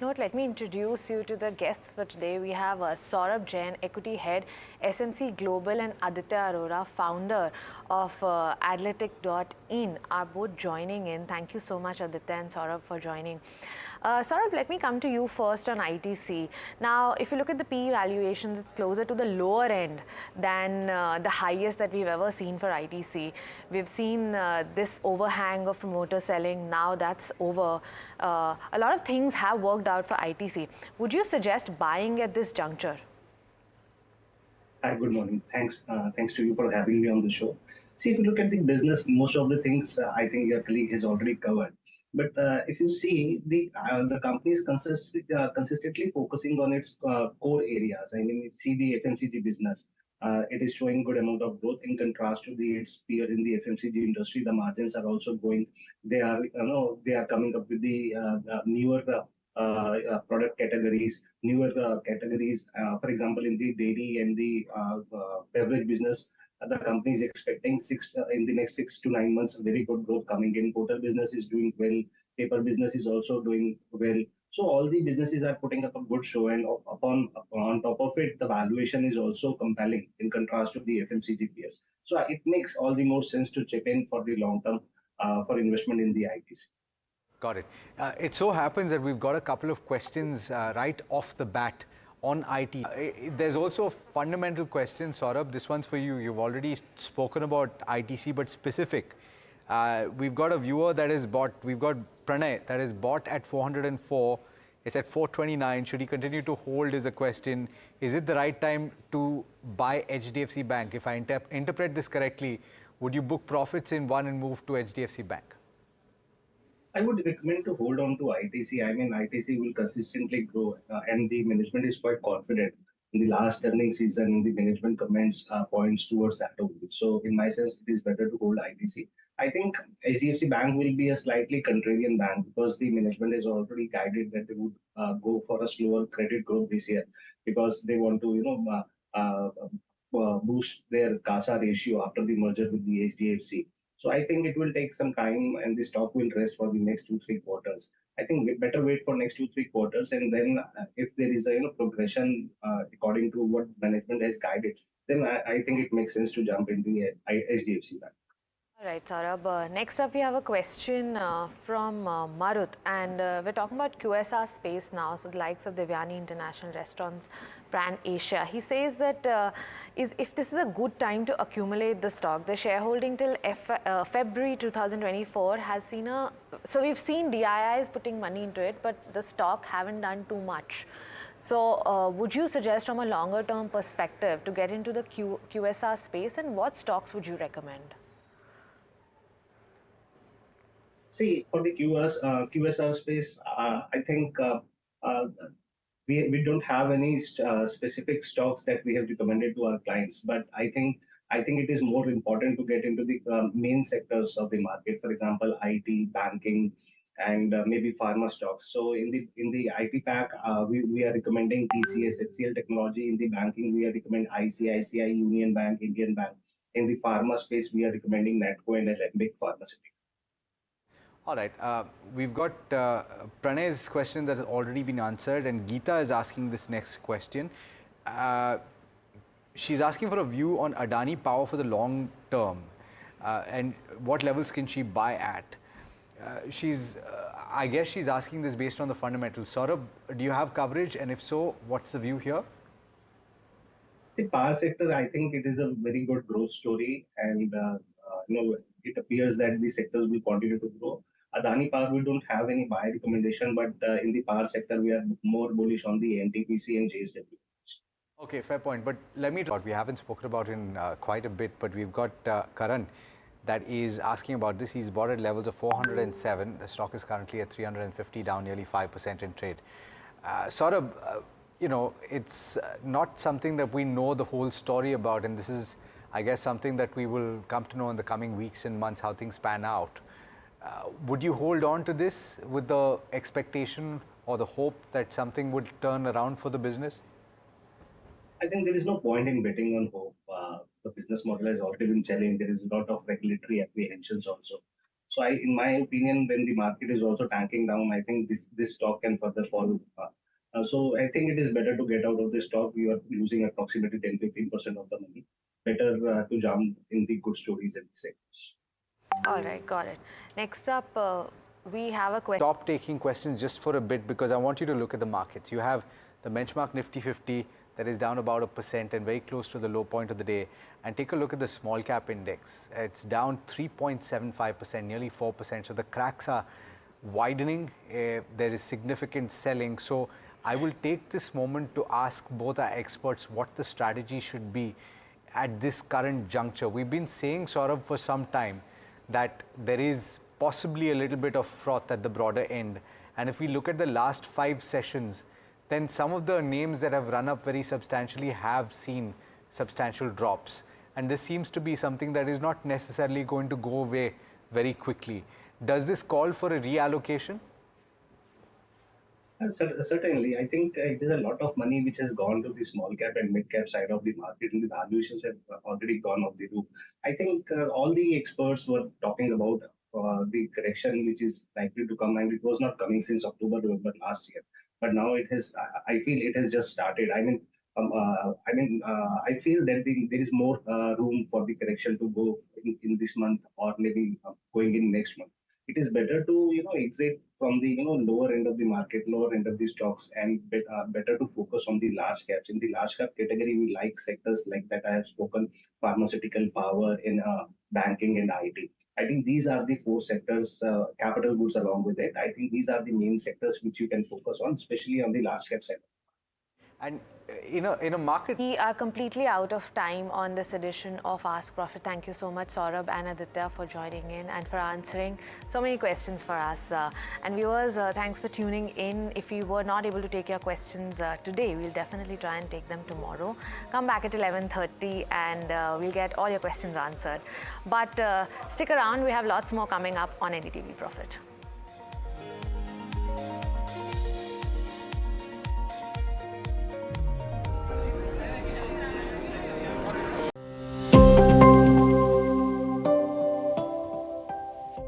note, let me introduce you to the guests for today. We have Saurabh Jain, Equity Head, SMC Global, and Aditya Arora, founder of Adletic.in, are both joining in. Thank you so much, Aditya and Saurabh, for joining. Saurabh, let me come to you first on ITC. Now, if you look at the PE valuations, it's closer to the lower end than the highest that we've ever seen for ITC. We've seen this overhang of promoter selling. Now that's over. A lot of things have worked out for ITC. Would you suggest buying at this juncture? Hi, good morning. Thanks to you for having me on the show. See, if you look at the business, most of the things I think your colleague has already covered. But if you see, the company is consistently focusing on its core areas. I mean, you see the FMCG business. It is showing good amount of growth in contrast to its peer in the FMCG industry. The margins are also growing. They are coming up with the newer product categories, newer categories. For example, in the dairy and the beverage business, the company is expecting in the next 6 to 9 months, very good growth coming in. Hotel business is doing well. Paper business is also doing well. So all the businesses are putting up a good show, and on top of it, the valuation is also compelling in contrast to the FMCG peers. So it makes all the more sense to chip in for the long term for investment in the ITC. Got it. It so happens that we've got a couple of questions right off the bat on IT. There's also a fundamental question, Saurabh. This one's for you. You've already spoken about ITC, but specific. We've got a viewer that is bought. We've got Pranay that is bought at 404. It's at 429. Should he continue to hold is a question. Is it the right time to buy HDFC Bank? If I interpret this correctly, would you book profits in one and move to HDFC Bank? I would recommend to hold on to ITC. I mean, ITC will consistently grow, and the management is quite confident. In the last earnings season, the management comments points towards that only. So, in my sense, it is better to hold ITC. I think HDFC Bank will be a slightly contrarian bank because the management has already guided that they would go for a slower credit growth this year because they want to, boost their CASA ratio after the merger with the HDFC. So I think it will take some time and the stock will rest for the next 2-3 quarters. I think we better wait for next 2-3 quarters, and then if there is a progression according to what management has guided, then I think it makes sense to jump into the HDFC Bank. All right, Saurabh. Next up, we have a question from Marut, and we're talking about QSR space now, so the likes of Devyani International Restaurants, Brand Asia. He says that if this is a good time to accumulate the stock, the shareholding till February 2024 has seen so we've seen DIIs putting money into it, but the stock haven't done too much. So would you suggest from a longer term perspective to get into the QSR space, and what stocks would you recommend? See, for the QSR space, I think we don't have any specific stocks that we have recommended to our clients, but I think it is more important to get into the main sectors of the market. For example, IT, banking, and maybe pharma stocks. So in the IT pack, we are recommending TCS, HCL Technology. In the banking, we are recommending ICICI, Union Bank, Indian Bank. In the pharma space, we are recommending Natco and Alembic Pharmaceutical. All right, we've got Pranay's question that has already been answered, and Geeta is asking this next question. She's asking for a view on Adani Power for the long term, and what levels can she buy at? I guess she's asking this based on the fundamentals. Saurabh, do you have coverage, and if so, what's the view here? See, power sector, I think it is a very good growth story, and it appears that the sectors will continue to grow. Adani Power, we don't have any buy recommendation, but in the power sector, we are more bullish on the NTPC and JSW. Okay, fair point. But let me talk. We haven't spoken about in quite a bit, but we've got Karan that is asking about this. He's bought at levels of 407. The stock is currently at 350, down nearly 5% in trade. Saurabh, it's not something that we know the whole story about, and this is, I guess, something that we will come to know in the coming weeks and months, how things pan out. Would you hold on to this with the expectation or the hope that something would turn around for the business? I think there is no point in betting on hope. The business model has already been challenged. There is a lot of regulatory apprehensions also. So in my opinion, when the market is also tanking down, I think this stock can further fall. So I think it is better to get out of this stock. You are losing approximately 10-15% of the money. Better to jump in the good stories in the sectors. All right, got it. Next up, we have a question. Stop taking questions just for a bit because I want you to look at the markets. You have the benchmark Nifty 50 that is down about 1% and very close to the low point of the day. And take a look at the small cap index. It's down 3.75%, nearly 4%. So the cracks are widening. There is significant selling. So I will take this moment to ask both our experts what the strategy should be at this current juncture. We've been saying, Saurabh, for some time that there is possibly a little bit of froth at the broader end. And if we look at the last 5 sessions, then some of the names that have run up very substantially have seen substantial drops. And this seems to be something that is not necessarily going to go away very quickly. Does this call for a reallocation? Certainly, I think it is a lot of money which has gone to the small cap and mid cap side of the market, and the valuations have already gone off the roof. I think all the experts were talking about the correction which is likely to come, and it was not coming since October, November last year. But now it has. I feel it has just started. I feel that there is more room for the correction to go in this month or maybe going in next month. It is better to exit from the lower end of the market, lower end of the stocks, and better to focus on the large caps. In the large cap category, we like sectors like that I have spoken: pharmaceutical, power, in banking, and IT. I think these are the 4 sectors, capital goods along with it. I think these are the main sectors which you can focus on, especially on the large cap side. And in a market... We are completely out of time on this edition of Ask Profit. Thank you so much, Saurabh and Aditya, for joining in and for answering so many questions for us. And viewers, thanks for tuning in. If we were not able to take your questions today, we'll definitely try and take them tomorrow. Come back at 11:30 and we'll get all your questions answered. But stick around, we have lots more coming up on NDTV Profit.